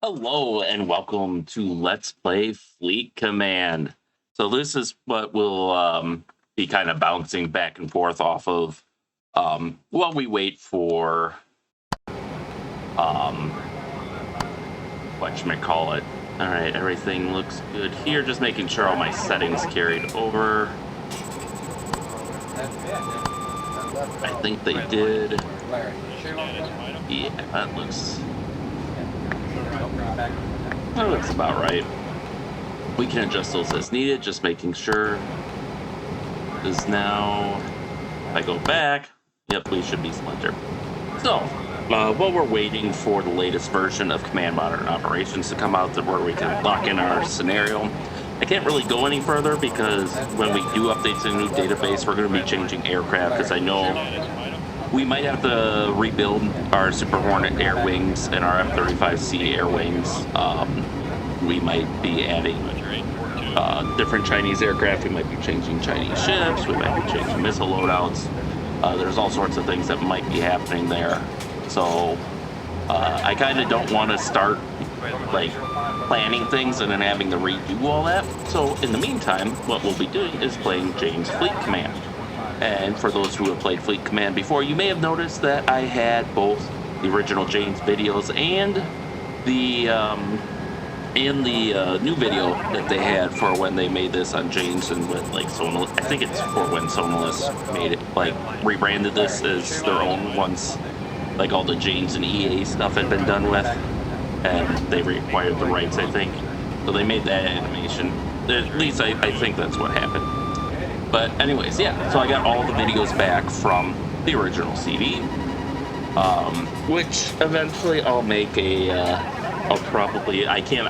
Hello and welcome to Let's Play Fleet Command. So this is what we'll be kind of bouncing back and forth off of while we wait for um, whatchamacallit. All right, everything looks good here. Just making sure all my settings carried over. I think they did. Yeah, that looks about right. We can adjust those as needed, just making sure. Is now, if I go back, yep, we should be Splinter. So, while we're waiting for the latest version of Command Modern Operations to come out, to where we can lock in our scenario, I can't really go any further because when we do update to the new database, we're going to be changing aircraft because I know we might have to rebuild our Super Hornet air wings and our F-35C air wings. We might be adding different Chinese aircraft. We might be changing Chinese ships. We might be changing missile loadouts. There's all sorts of things that might be happening there. So I kind of don't want to start like planning things and then having to redo all that. So in the meantime, what we'll be doing is playing Jane's Fleet Command. And for those who have played Fleet Command before, you may have noticed that I had both the original Jane's videos and the new video that they had for when they made this on Jane's and with like Sonal. I think it's for when Sonalis made it, like rebranded this as their own once like all the Jane's and EA stuff had been done with, and they reacquired the rights, I think. So they made that animation. At least I think that's what happened. But anyways, yeah, so I got all the videos back from the original CD, which eventually I'll make I can't,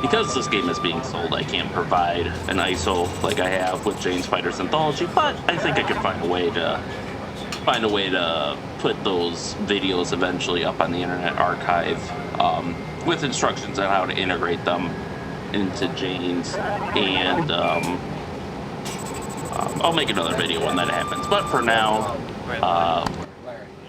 because this game is being sold, I can't provide an ISO like I have with Jane's Fighters Anthology, but I think I could find a way to put those videos eventually up on the Internet Archive, with instructions on how to integrate them into Jane's, and I'll make another video when that happens. But for now,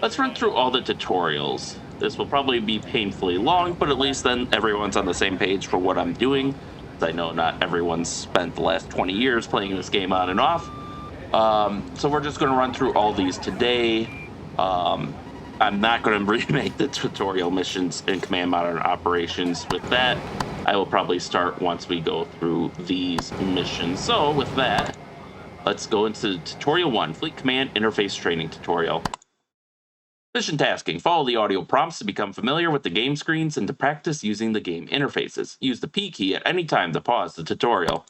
let's run through all the tutorials. This will probably be painfully long, but at least then everyone's on the same page for what I'm doing. I know not everyone's spent the last 20 years playing this game on and off. So we're just going to run through all these today. I'm not going to remake the tutorial missions in Command Modern Operations with that. I will probably start once we go through these missions. So with that, let's go into Tutorial 1, Fleet Command Interface Training Tutorial. Mission tasking. Follow the audio prompts to become familiar with the game screens and to practice using the game interfaces. Use the P key at any time to pause the tutorial.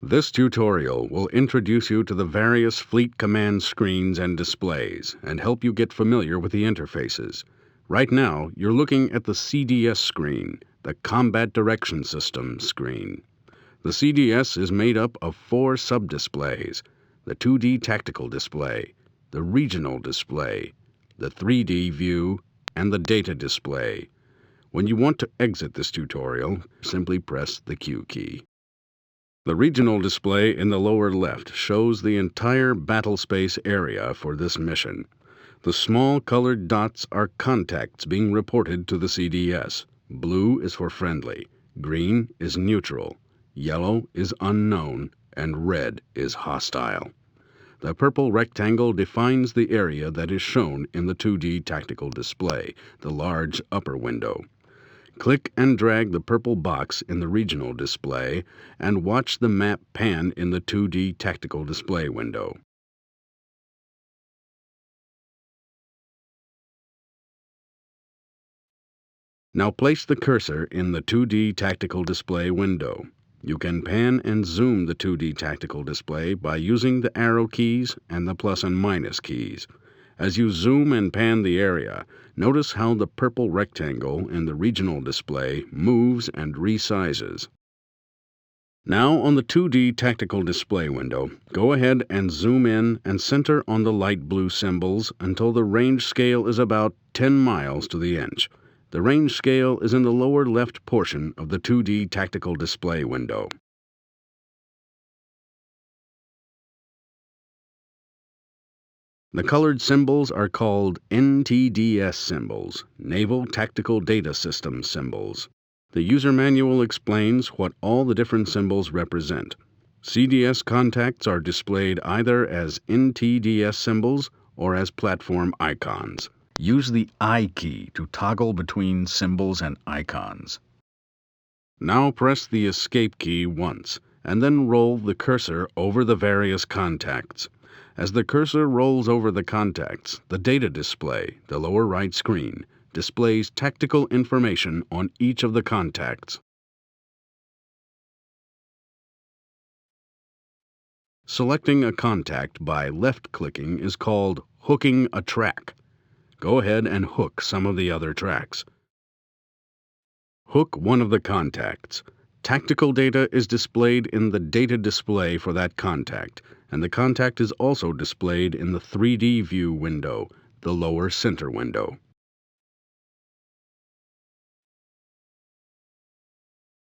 This tutorial will introduce you to the various Fleet Command screens and displays and help you get familiar with the interfaces. Right now, you're looking at the CDS screen, the Combat Direction System screen. The CDS is made up of 4 sub-displays: the 2D Tactical Display, the Regional Display, the 3D View, and the Data Display. When you want to exit this tutorial, simply press the Q key. The regional display in the lower left shows the entire battle space area for this mission. The small colored dots are contacts being reported to the CDS. Blue is for friendly, green is neutral, yellow is unknown, and red is hostile. The purple rectangle defines the area that is shown in the 2D tactical display, the large upper window. Click and drag the purple box in the regional display and watch the map pan in the 2D tactical display window. Now place the cursor in the 2D tactical display window. You can pan and zoom the 2D tactical display by using the arrow keys and the plus and minus keys. As you zoom and pan the area, notice how the purple rectangle in the regional display moves and resizes. Now on the 2D tactical display window, go ahead and zoom in and center on the light blue symbols until the range scale is about 10 miles to the inch. The range scale is in the lower left portion of the 2D tactical display window. The colored symbols are called NTDS symbols, Naval Tactical Data System symbols. The user manual explains what all the different symbols represent. CDS contacts are displayed either as NTDS symbols or as platform icons. Use the I key to toggle between symbols and icons. Now press the Escape key once, and then roll the cursor over the various contacts. As the cursor rolls over the contacts, the data display, the lower right screen, displays tactical information on each of the contacts. Selecting a contact by left-clicking is called hooking a track. Go ahead and hook some of the other tracks. Hook one of the contacts. Tactical data is displayed in the data display for that contact, and the contact is also displayed in the 3D view window, the lower center window.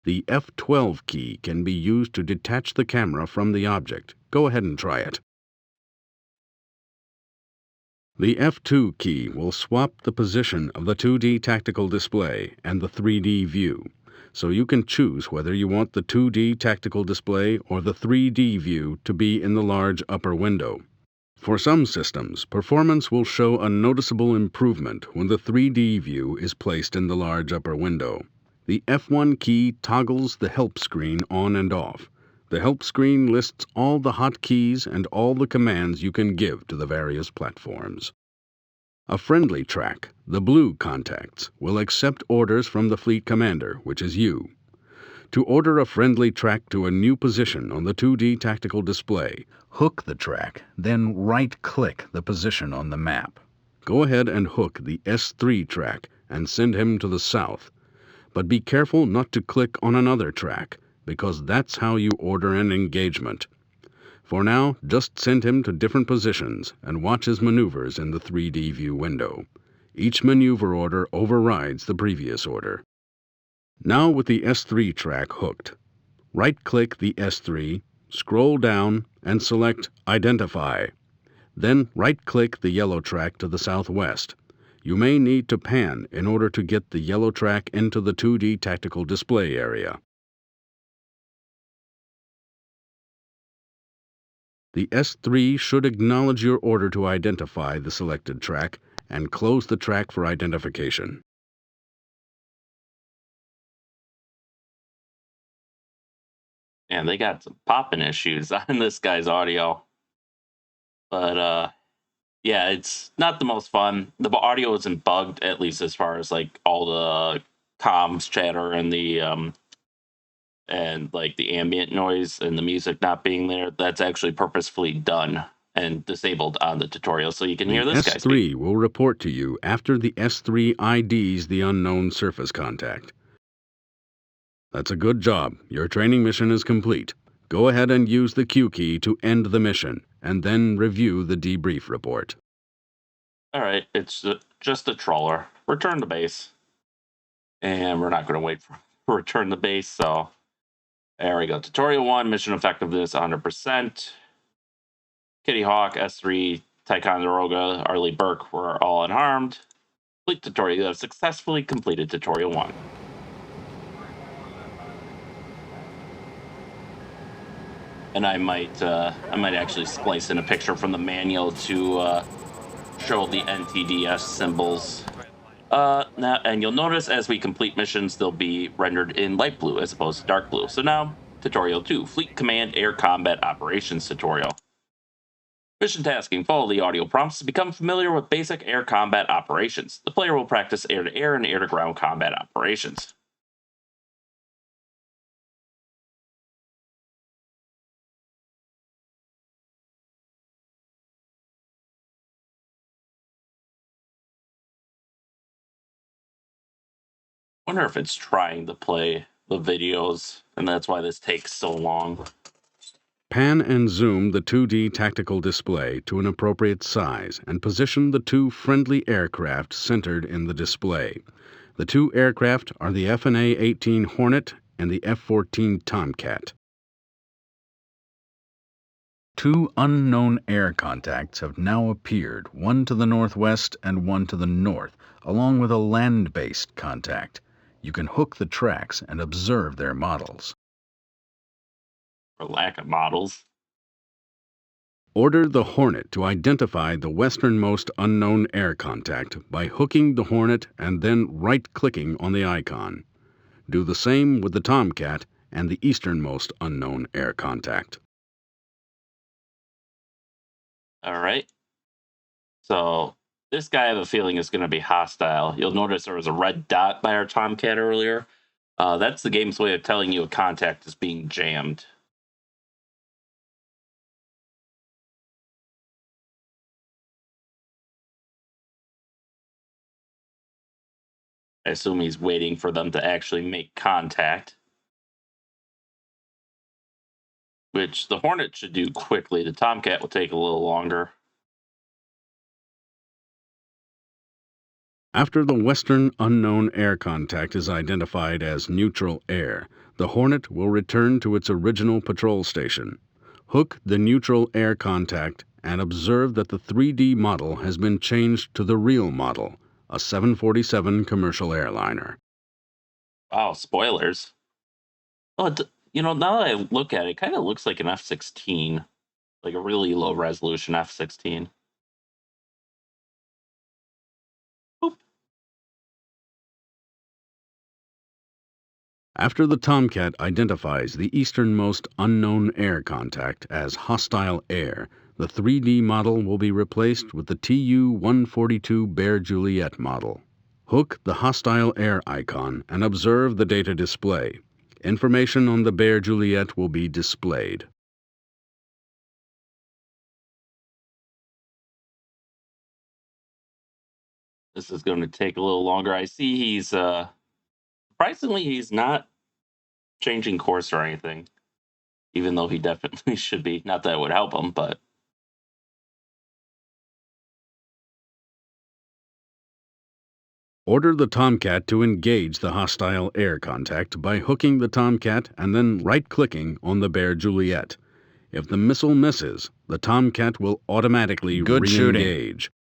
The F12 key can be used to detach the camera from the object. Go ahead and try it. The F2 key will swap the position of the 2D tactical display and the 3D view, so you can choose whether you want the 2D tactical display or the 3D view to be in the large upper window. For some systems, performance will show a noticeable improvement when the 3D view is placed in the large upper window. The F1 key toggles the help screen on and off. The help screen lists all the hotkeys and all the commands you can give to the various platforms. A friendly track, the blue contacts, will accept orders from the fleet commander, which is you. To order a friendly track to a new position on the 2D tactical display, hook the track, then right-click the position on the map. Go ahead and hook the S3 track and send him to the south. But be careful not to click on another track, because that's how you order an engagement. For now, just send him to different positions and watch his maneuvers in the 3D view window. Each maneuver order overrides the previous order. Now with the S3 track hooked, right-click the S3, scroll down, and select Identify. Then right-click the yellow track to the southwest. You may need to pan in order to get the yellow track into the 2D tactical display area. The S3 should acknowledge your order to identify the selected track and close the track for identification. And they got some popping issues on this guy's audio. But yeah, it's not the most fun. The audio isn't bugged, at least as far as like all the comms chatter and the like the ambient noise and the music not being there. That's actually purposefully done and disabled on the tutorial, so you can hear this guy speak. S3 will report to you after the S3 IDs the unknown surface contact. That's a good job. Your training mission is complete. Go ahead and use the Q key to end the mission, and then review the debrief report. All right, it's just a trawler. Return to base. And we're not going to wait for return to base, so there we go. Tutorial 1, mission effectiveness 100%. Kitty Hawk, S3, Ticonderoga, Arleigh Burke were all unharmed. Complete tutorial. You have successfully completed tutorial 1. And I might actually splice in a picture from the manual to show the NTDS symbols. Now, and you'll notice as we complete missions, they'll be rendered in light blue as opposed to dark blue. So now, tutorial 2, Fleet Command Air Combat Operations tutorial. Mission tasking: follow the audio prompts to become familiar with basic air combat operations. The player will practice air-to-air and air-to-ground combat operations. Wonder if it's trying to play the videos. and that's why this takes so long. Pan and zoom the 2D tactical display to an appropriate size and position the two friendly aircraft centered in the display. The two aircraft are the FNA-18 Hornet and the F-14 Tomcat. Two unknown air contacts have now appeared, one to the northwest and one to the north, along with a land-based contact. You can hook the tracks and observe their models. For lack of models. Order the Hornet to identify the westernmost unknown air contact by hooking the Hornet and then right-clicking on the icon. Do the same with the Tomcat and the easternmost unknown air contact. All right. So this guy, I have a feeling, is going to be hostile. You'll notice there was a red dot by our Tomcat earlier. That's the game's way of telling you a contact is being jammed. I assume he's waiting for them to actually make contact, which the Hornet should do quickly. The Tomcat will take a little longer. After the western unknown air contact is identified as neutral air, the Hornet will return to its original patrol station. Hook the neutral air contact and observe that the 3D model has been changed to the real model, a 747 commercial airliner. Wow, spoilers. Oh, now that I look at it, it kind of looks like an F-16, like a really low resolution F-16. Boop. After the Tomcat identifies the easternmost unknown air contact as hostile air, the 3D model will be replaced with the Tu-142 Bear Juliet model. Hook the hostile air icon and observe the data display. Information on the Bear Juliet will be displayed. This is going to take a little longer. I see he's surprisingly he's not changing course or anything, even though he definitely should be. Not that it would help him, but Order the Tomcat to engage the hostile air contact by hooking the Tomcat and then right-clicking on the Bear Juliet. If the missile misses, the Tomcat will automatically re-engage.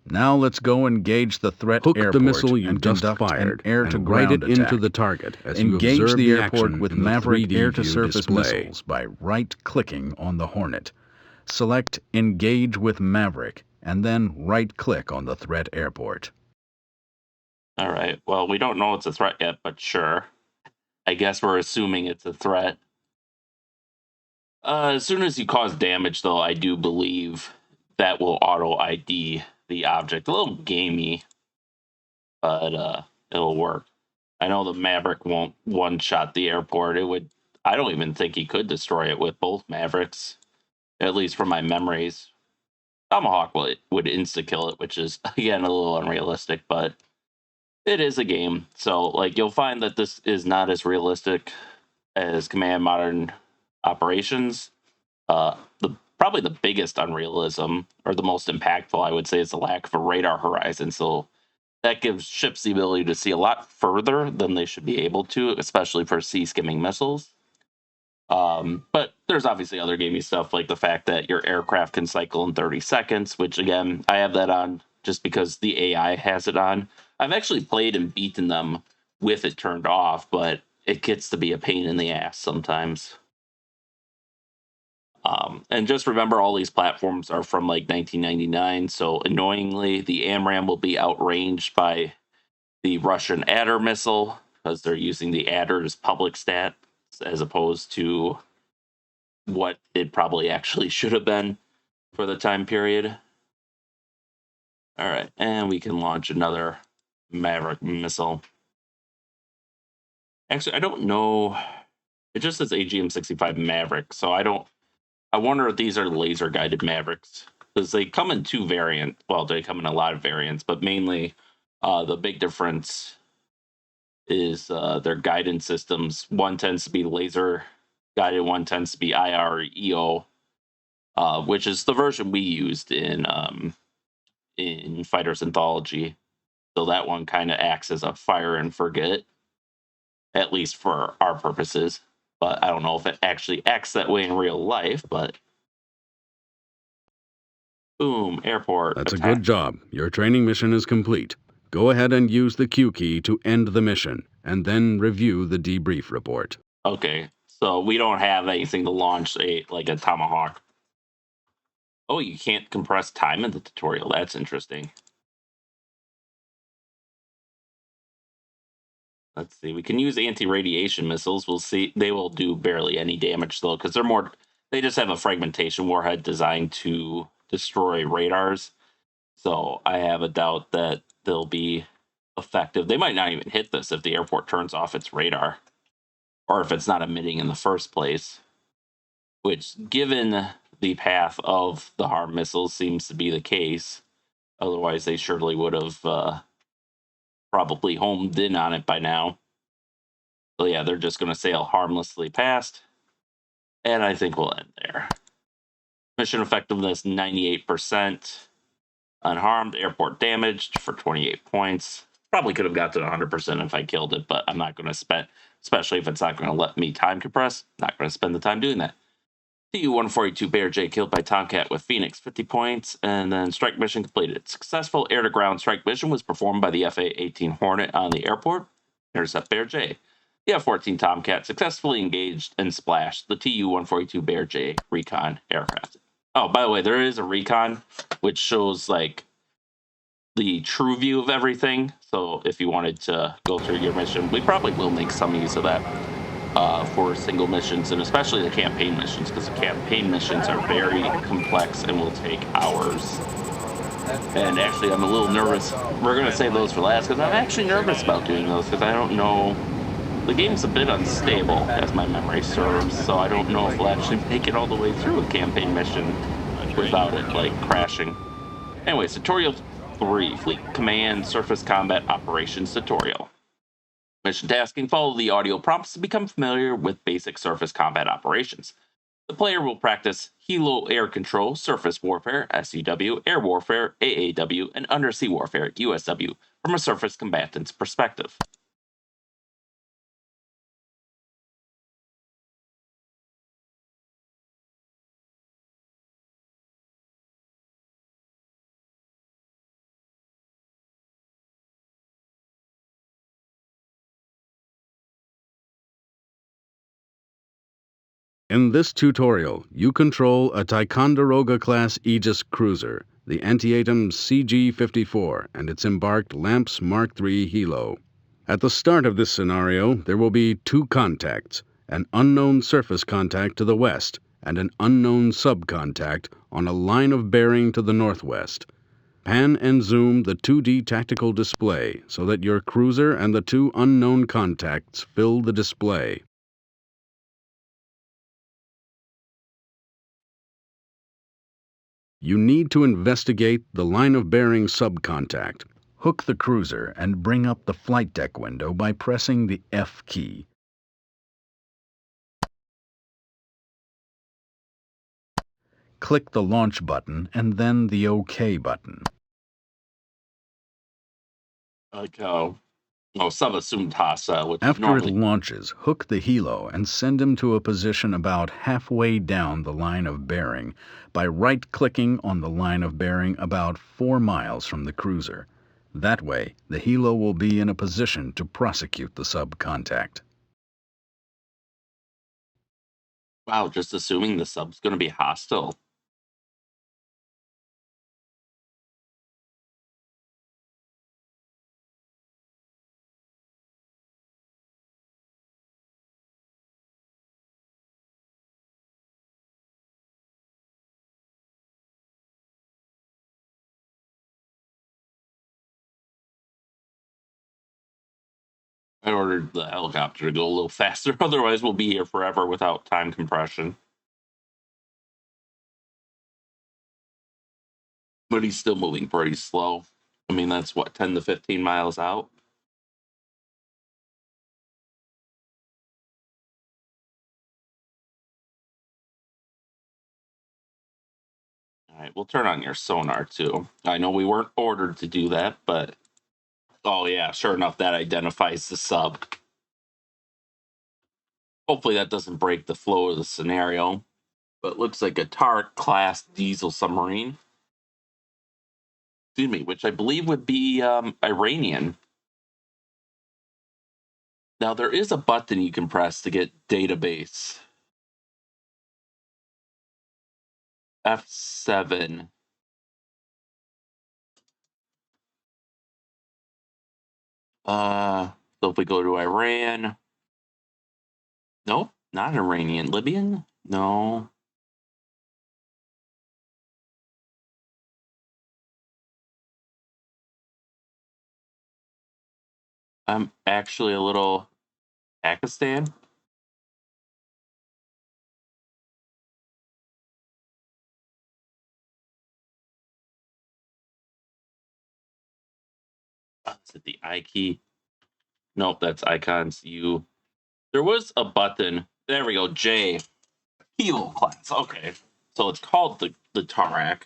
Now let's go engage the threat airport. Hook the missile you just fired and ride it into the target as you observe the airport with Maverick air-to-surface missiles by right-clicking on the Hornet. Select Engage with Maverick and then right-click on the threat airport. all right. Well, we don't know it's a threat yet, but sure. I guess we're assuming it's a threat. As soon as you cause damage, though, I do believe that will auto ID the object. A little gamey, but it'll work. I know the Maverick won't one-shot the airport. I don't even think he could destroy it with both Mavericks, at least from my memories. Tomahawk would insta-kill it, which is, again, a little unrealistic, but it is a game. So, you'll find that this is not as realistic as Command Modern Operations. Probably the biggest unrealism, or the most impactful, I would say, is the lack of a radar horizon. So that gives ships the ability to see a lot further than they should be able to, especially for sea-skimming missiles. But there's obviously other gamey stuff, like the fact that your aircraft can cycle in 30 seconds, which, again, I have that on just because the AI has it on. I've actually played and beaten them with it turned off, but it gets to be a pain in the ass sometimes. And just remember, all these platforms are from 1999, so annoyingly, the AMRAAM will be outranged by the Russian Adder missile because they're using the Adder's public stats as opposed to what it probably actually should have been for the time period. All right, and we can launch another Maverick missile. Actually, I don't know. It just says AGM-65 Maverick, so I wonder if these are laser-guided Mavericks, because they come in two variants. Well, they come in a lot of variants, but mainly the big difference is their guidance systems. One tends to be laser guided, one tends to be IREO, which is the version we used in Fighters Anthology. So that one kind of acts as a fire and forget, at least for our purposes. But I don't know if it actually acts that way in real life. But boom, airport. That's a attack. good job. Your training mission is complete. Go ahead and use the Q key to end the mission, and then review the debrief report. Okay, so we don't have anything to launch a Tomahawk. Oh, you can't compress time in the tutorial. That's interesting. Let's see. We can use anti-radiation missiles. We'll see. They will do barely any damage though, because they're more. They just have a fragmentation warhead designed to destroy radars. So I have a doubt that they'll be effective. They might not even hit this if the airport turns off its radar, or if it's not emitting in the first place. Which, given the path of the HARM missiles, seems to be the case. Otherwise, they surely would have probably homed in on it by now. So yeah, they're just going to sail harmlessly past. And I think we'll end there. Mission effectiveness 98%. Unharmed. Airport damaged for 28 points. Probably could have got to 100% if I killed it, but I'm not going to spend, especially if it's not going to let me time compress, not going to spend the time doing that. TU-142 Bear J killed by Tomcat with Phoenix, 50 points, and then strike mission completed. Successful air-to-ground strike mission was performed by the FA-18 Hornet on the airport. Intercept Bear J. The F-14 Tomcat successfully engaged and splashed the TU-142 Bear J recon aircraft. Oh, by the way, there is a recon which shows like the true view of everything. So if you wanted to go through your mission, we probably will make some use of that for single missions, and especially the campaign missions, because the campaign missions are very complex and will take hours. And actually, I'm a little nervous. We're going to save those for last, because I'm actually nervous about doing those, because I don't know. The game's a bit unstable, as my memory serves, so I don't know if we'll actually make it all the way through a campaign mission without it, like, crashing. Anyways, Tutorial 3, Fleet Command Surface Combat Operations Tutorial. Mission tasking: follow the audio prompts to become familiar with basic surface combat operations. The player will practice Helo air control, surface warfare, SUW, air warfare, AAW, and undersea warfare, USW, from a surface combatant's perspective. In this tutorial, you control a Ticonderoga-class Aegis cruiser, the Antietam CG-54, and its embarked LAMPS Mark III Helo. At the start of this scenario, there will be two contacts, an unknown surface contact to the west and an unknown subcontact on a line of bearing to the northwest. Pan and zoom the 2D tactical display so that your cruiser and the two unknown contacts fill the display. You need to investigate the line of bearing subcontact. Hook the cruiser and bring up the flight deck window by pressing the F key. Click the launch button and then the OK button. Like, sub-assumed hostile, which After normally it launches, hook the helo and send him to a position about halfway down the line of bearing by right-clicking on the line of bearing about 4 miles from the cruiser. That way, the helo will be in a position to prosecute the subcontact. Wow, just assuming the sub's going to be hostile. I ordered the helicopter to go a little faster, otherwise we'll be here forever without time compression. But he's still moving pretty slow. I mean, that's what, 10 to 15 miles out? right, we'll turn on your sonar too. I know we weren't ordered to do that, but oh yeah, sure enough, that identifies the sub. Hopefully that doesn't break the flow of the scenario. But it looks like a Tarik class diesel submarine. Excuse me, which I believe would be Iranian. Now there is a button you can press to get database. F7. So if we go to Iran, nope, not Iranian. Libyan? No. I'm actually a little Pakistan. Is it the I key? Nope, that's icons U. There was a button. There we go. J. Kilo class. Okay. So it's called the Tarak.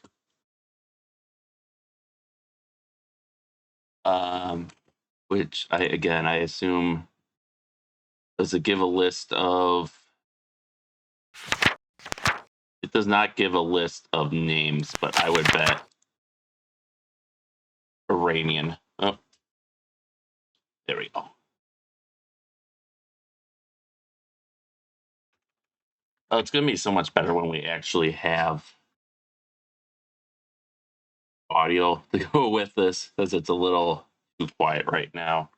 Which I assume does it give a list of. It does not give a list of names, but I would bet Iranian. Oh, there we go. Oh, it's going to be so much better when we actually have audio to go with this, because it's a little too quiet right now.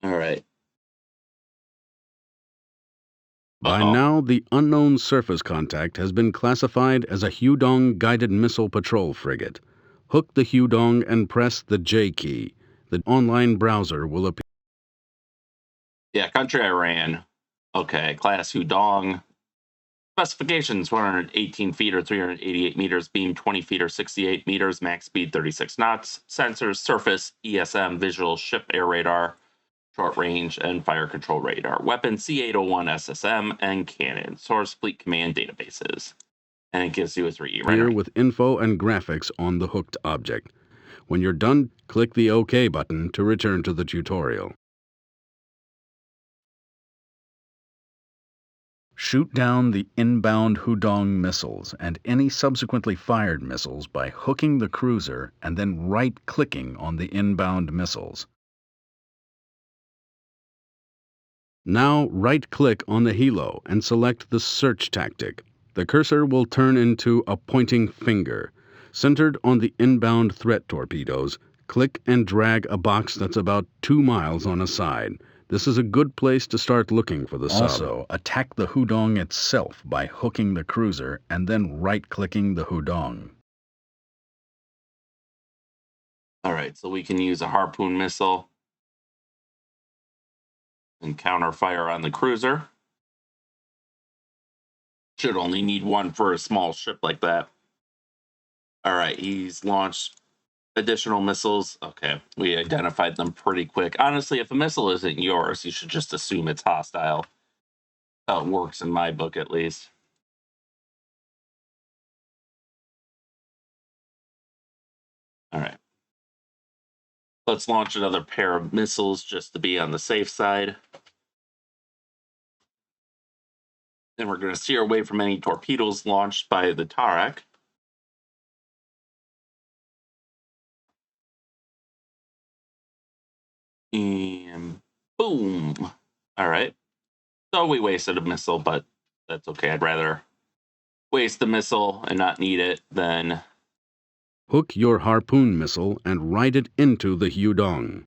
All right. By now, the unknown surface contact has been classified as a Hudong guided missile patrol frigate. Hook the Hudong and press the J key. The online browser will appear. Yeah, country Iran. Okay, class Hudong. Specifications 118 feet or 388 meters, beam 20 feet or 68 meters, max speed 36 knots, sensors, surface, ESM, visual, ship air radar, short range, and fire control radar, weapon C801 SSM, and cannon, source fleet command databases. And it gives you a 3D Here rendering. with info and graphics on the hooked object. When you're done, click the OK button to return to the tutorial. Shoot down the inbound Hudong missiles and any subsequently fired missiles by hooking the cruiser and then right-clicking on the inbound missiles. Now right-click on the helo and select the search tactic. The cursor will turn into a pointing finger. Centered on the inbound threat torpedoes, click and drag a box that's about 2 miles on a side. This is a good place to start looking for the sub. Also, attack the Hudong itself by hooking the cruiser and then right-clicking the Hudong. All right, so we can use a harpoon missile and counter fire on the cruiser. Should only need one for a small ship like that. All right, he's launched additional missiles. Okay, we identified them pretty quick. Honestly, if a missile isn't yours, you should just assume it's hostile. How it works in my book, at least. All right. Let's launch another pair of missiles just to be on the safe side. Then we're going to steer away from any torpedoes launched by the Tarak. And boom. All right. So we wasted a missile, but that's okay. I'd rather waste the missile and not need it than... Hook your harpoon missile and ride it into the Hudong.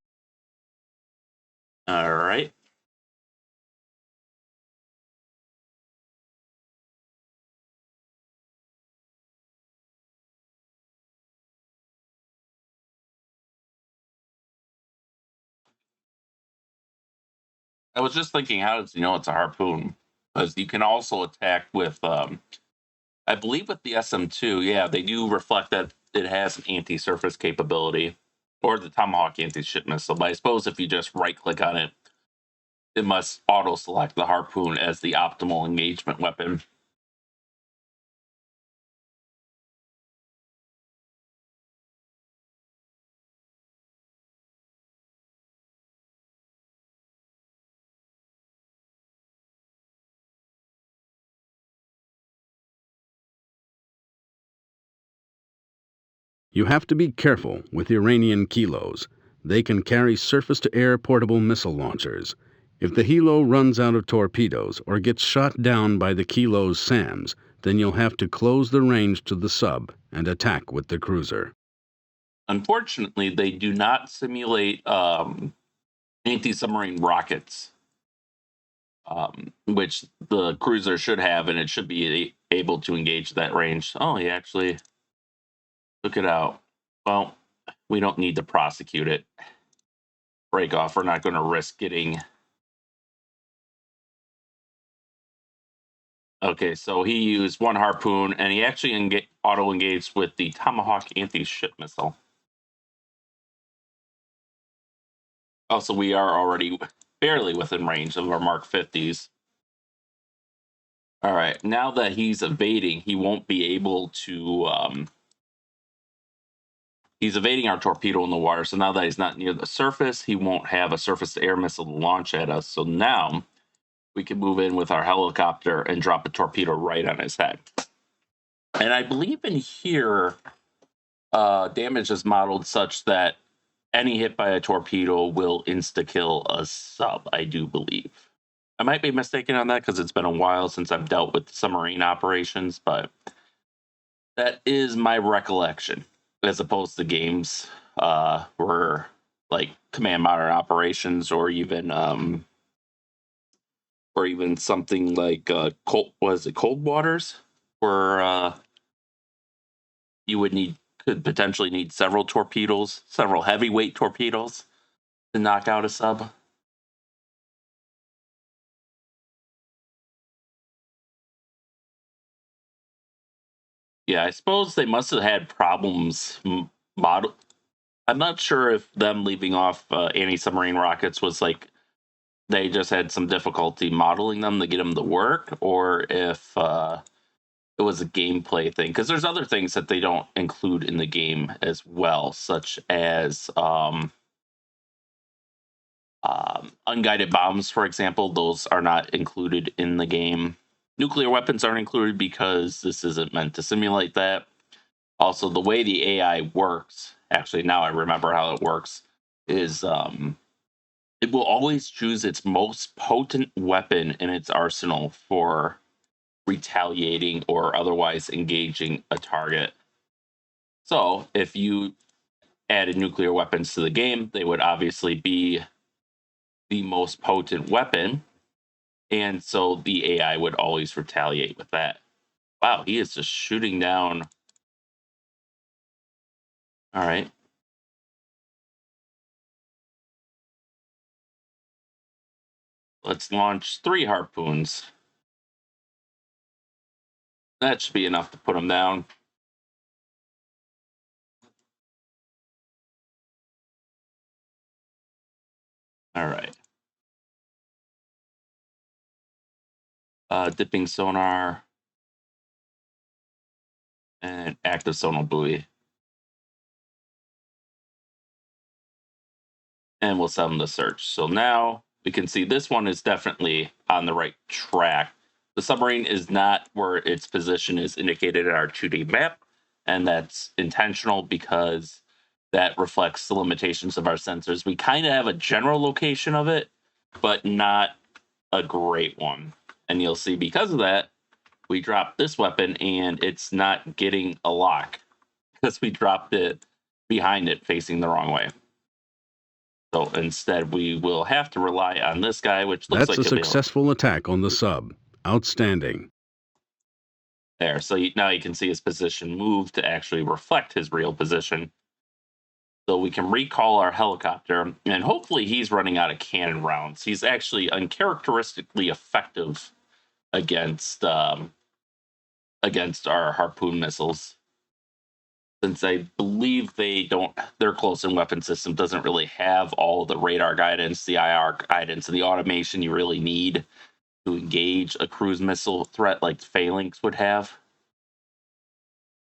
All right. I was just thinking, how does he know it's a harpoon? Because you can also attack with, I believe with the SM2, yeah, they do reflect that it has an anti-surface capability, or the Tomahawk anti-ship missile. But I suppose if you just right-click on it, it must auto select the harpoon as the optimal engagement weapon. You have to be careful with Iranian kilos. They can carry surface-to-air portable missile launchers. If the helo runs out of torpedoes or gets shot down by the kilo's SAMs, then you'll have to close the range to the sub and attack with the cruiser. Unfortunately, they do not simulate anti-submarine rockets, which the cruiser should have, and it should be able to engage that range. Oh, he actually took it out. Well, we don't need to prosecute it. Break off. We're not going to risk getting... Okay, so he used one harpoon, and he actually auto-engaged with the Tomahawk anti-ship missile. Also, we are already barely within range of our Mark 50s. All right, now that he's evading, he won't be able to... he's evading our torpedo in the water, so now that he's not near the surface, he won't have a surface-to-air missile to launch at us. So now we can move in with our helicopter and drop a torpedo right on his head. And I believe in here, damage is modeled such that any hit by a torpedo will insta-kill a sub, I do believe. I might be mistaken on that because it's been a while since I've dealt with submarine operations, but that is my recollection, as opposed to games where like command modern operations or even something like Cold Waters, where you could potentially need several heavyweight torpedoes to knock out a sub. Yeah, I suppose they must have had problems I'm not sure if them leaving off anti-submarine rockets was like they just had some difficulty modeling them to get them to work, or if it was a gameplay thing. Because there's other things that they don't include in the game as well, such as unguided bombs, for example. Those are not included in the game. Nuclear weapons aren't included because this isn't meant to simulate that. Also, the way the AI works, actually, now I remember how it works, is it will always choose its most potent weapon in its arsenal for retaliating or otherwise engaging a target. So, if you added nuclear weapons to the game, they would obviously be the most potent weapon, and so the AI would always retaliate with that. Wow, he is just shooting down. All right. Let's launch 3 harpoons. That should be enough to put him down. All right. Dipping sonar and active sonar buoy. And we'll send them the search. So now we can see this one is definitely on the right track. The submarine is not where its position is indicated in our 2D map, and that's intentional because that reflects the limitations of our sensors. We kind of have a general location of it, but not a great one. And you'll see because of that, we dropped this weapon and it's not getting a lock because we dropped it behind it facing the wrong way. So instead, we will have to rely on this guy, which looks like a successful attack on the sub. Outstanding. There, so now you can see his position move to actually reflect his real position. So we can recall our helicopter, and hopefully he's running out of cannon rounds. He's actually uncharacteristically effective against our harpoon missiles. since I believe their close-in weapon system doesn't really have all the radar guidance, the IR guidance, and the automation you really need to engage a cruise missile threat like Phalanx would have.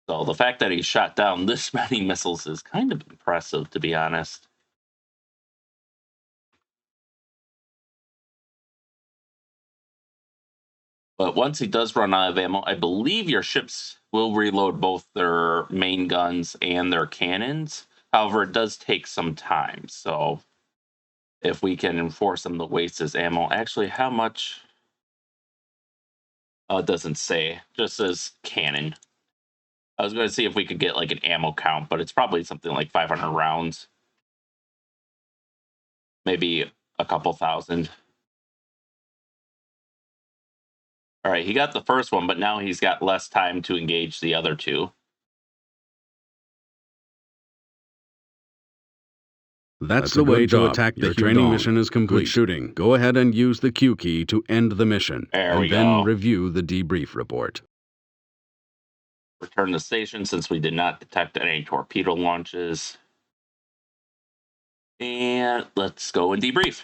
So the fact that he shot down this many missiles is kind of impressive, to be honest. But once he does run out of ammo, I believe your ships will reload both their main guns and their cannons. However, it does take some time. So if we can force him to waste his ammo, actually, how much? It doesn't say. Just says cannon. I was going to see if we could get like an ammo count, but it's probably something like 500 rounds. Maybe a couple thousand. All right, he got the first one, but now he's got less time to engage the other two. That's the way to attack the training mission is complete. Good shooting. Go ahead and use the Q key to end the mission, and then review the debrief report. Return to station since we did not detect any torpedo launches. And let's go and debrief.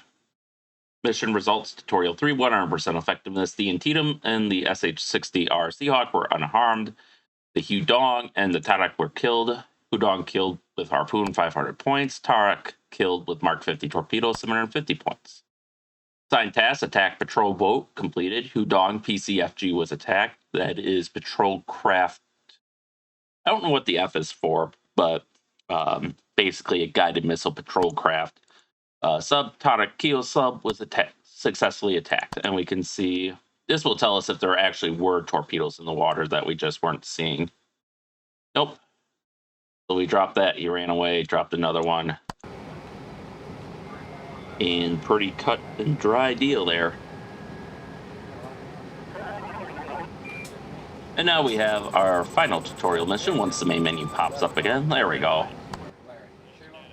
Mission results, Tutorial 3, 100% effectiveness. The Antietam and the SH-60R Seahawk were unharmed. The Hudong and the Tarak were killed. Hudong killed with Harpoon, 500 points. Tarak killed with Mark 50 torpedo, 750 points. Assigned task, attack patrol boat, completed. Hudong PCFG was attacked. That is patrol craft. I don't know what the F is for, but basically a guided missile patrol craft. Sub Tarak Keel sub was successfully attacked. And we can see, this will tell us if there actually were torpedoes in the water that we just weren't seeing. Nope. So we dropped that, he ran away, dropped another one. And pretty cut and dry deal there. And now we have our final tutorial mission once the main menu pops up again. There we go.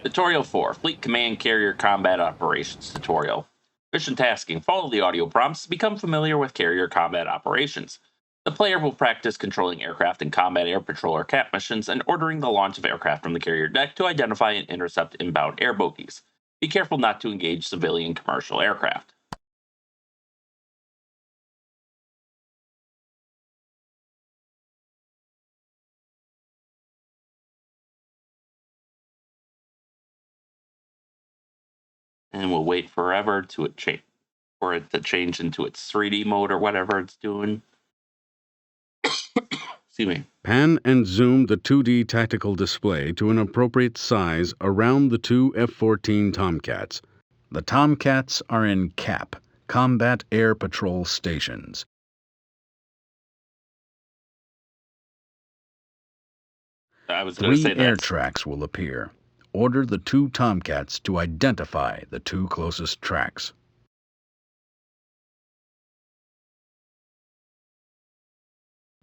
Tutorial 4, Fleet Command Carrier Combat Operations Tutorial. Mission tasking, follow the audio prompts to become familiar with carrier combat operations. The player will practice controlling aircraft in combat air patrol or CAP missions and ordering the launch of aircraft from the carrier deck to identify and intercept inbound air bogies. Be careful not to engage civilian commercial aircraft. And we'll wait forever for it to change into its 3D mode or whatever it's doing. Excuse me. Pan and zoom the 2D tactical display to an appropriate size around the two F-14 Tomcats. The Tomcats are in CAP, Combat Air Patrol Stations. I was going to say 3 air tracks will appear. Order the 2 Tomcats to identify the 2 closest tracks.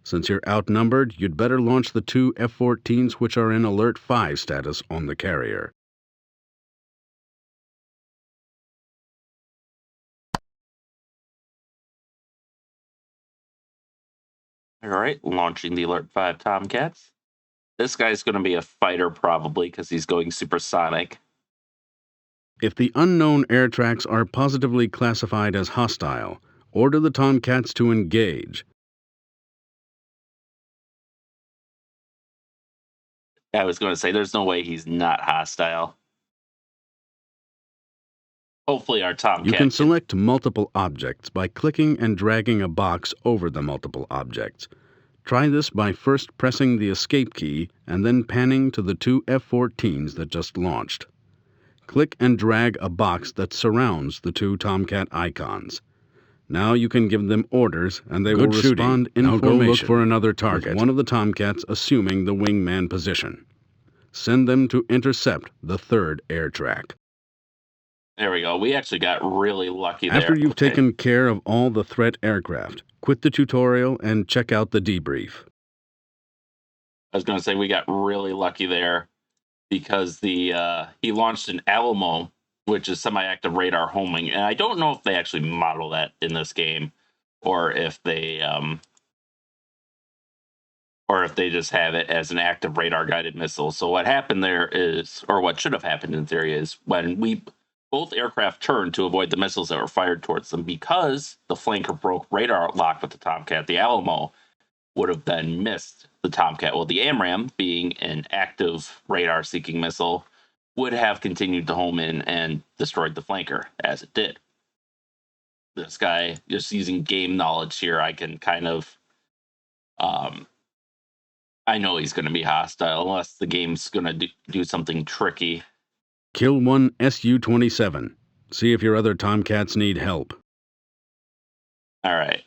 Since you're outnumbered, you'd better launch the 2 F-14s which are in Alert 5 status on the carrier. All right, launching the Alert 5 Tomcats. This guy's going to be a fighter probably because he's going supersonic. If the unknown air tracks are positively classified as hostile, order the Tomcats to engage. I was going to say, there's no way he's not hostile. Hopefully our Tomcat... You can select multiple objects by clicking and dragging a box over the multiple objects. Try this by first pressing the escape key and then panning to the 2 F-14s that just launched. Click and drag a box that surrounds the 2 Tomcat icons. Now you can give them orders and they will respond in formation. Now go look for another target, with one of the Tomcats assuming the wingman position. Send them to intercept the 3rd air track. There we go. We actually got really lucky there. After you've taken care of all the threat aircraft, quit the tutorial and check out the debrief. I was going to say we got really lucky there because he launched an Alamo, which is semi-active radar homing, and I don't know if they actually model that in this game, or if they or if they just have it as an active radar guided missile. So what happened there is, or what should have happened in theory, is when both aircraft turned to avoid the missiles that were fired towards them, because the flanker broke radar lock with the Tomcat, the Alamo would have then missed the Tomcat. Well, the AMRAAM, being an active radar seeking missile, would have continued to home in and destroyed the flanker, as it did. This guy, just using game knowledge here, I can kind of I know he's going to be hostile unless the game's going to do something tricky. Kill one Su-27. See if your other Tomcats need help. All right.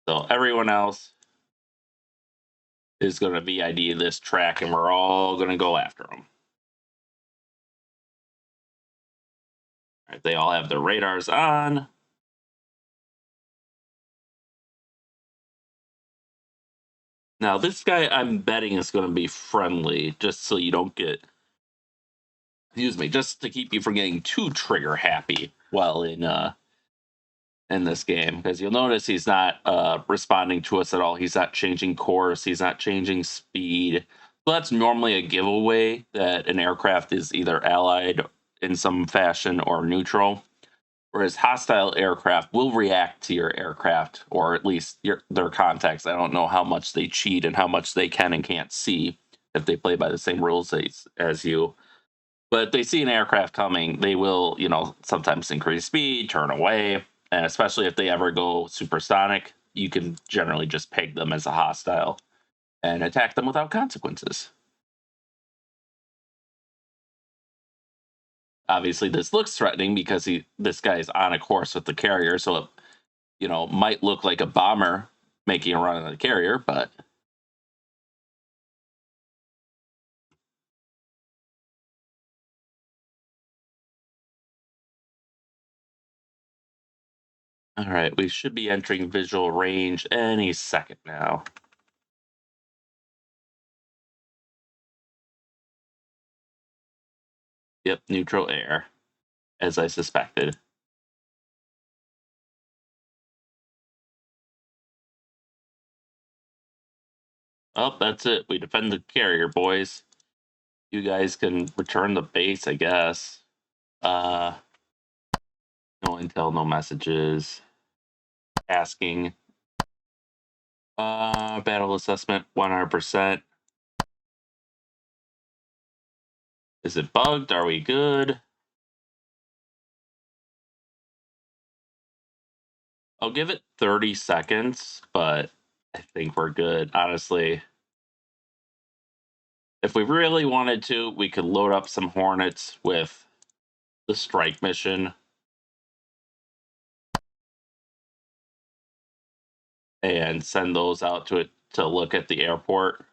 So everyone else is going to VID this track, and we're all going to go after them. All right, they all have their radars on. Now, this guy, I'm betting, is going to be friendly, just so you don't get... Excuse me, just to keep you from getting too trigger happy while in this game. Because you'll notice he's not responding to us at all. He's not changing course. He's not changing speed. So that's normally a giveaway that an aircraft is either allied in some fashion or neutral. Whereas hostile aircraft will react to your aircraft, or at least their contacts. I don't know how much they cheat and how much they can and can't see if they play by the same rules as you. But if they see an aircraft coming, they will, sometimes increase speed, turn away, and especially if they ever go supersonic, you can generally just peg them as a hostile and attack them without consequences. Obviously, this looks threatening because this guy is on a course with the carrier, so it, might look like a bomber making a run on the carrier, but all right, we should be entering visual range any second now. Yep, neutral air, as I suspected. Oh, that's it. We defend the carrier, boys. You guys can return the base, I guess. No intel, no messages. Asking. Battle assessment, 100%. Is it bugged? Are we good? I'll give it 30 seconds, but I think we're good. Honestly, if we really wanted to, we could load up some Hornets with the strike mission and send those out to look at the airport.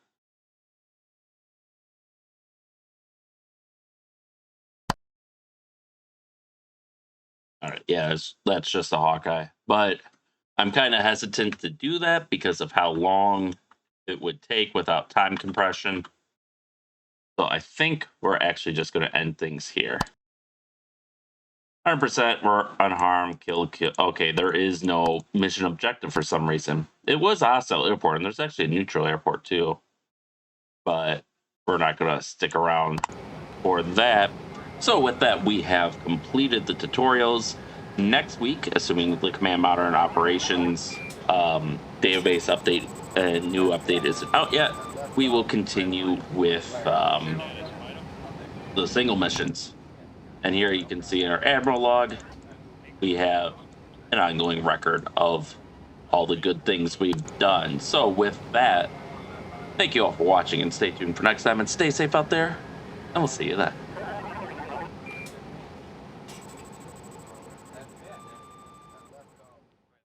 All right, yeah, that's just a Hawkeye. But I'm kind of hesitant to do that because of how long it would take without time compression. So I think we're actually just going to end things here. 100%, we're unharmed, kill. Okay, there is no mission objective for some reason. It was a hostile airport, and there's actually a neutral airport too. But we're not going to stick around for that. So with that, we have completed the tutorials. Next week, assuming the Command Modern Operations database update, new update isn't out yet, we will continue with the single missions. And here you can see in our Admiral log, we have an ongoing record of all the good things we've done. So with that, thank you all for watching, and stay tuned for next time, and stay safe out there, and we'll see you then.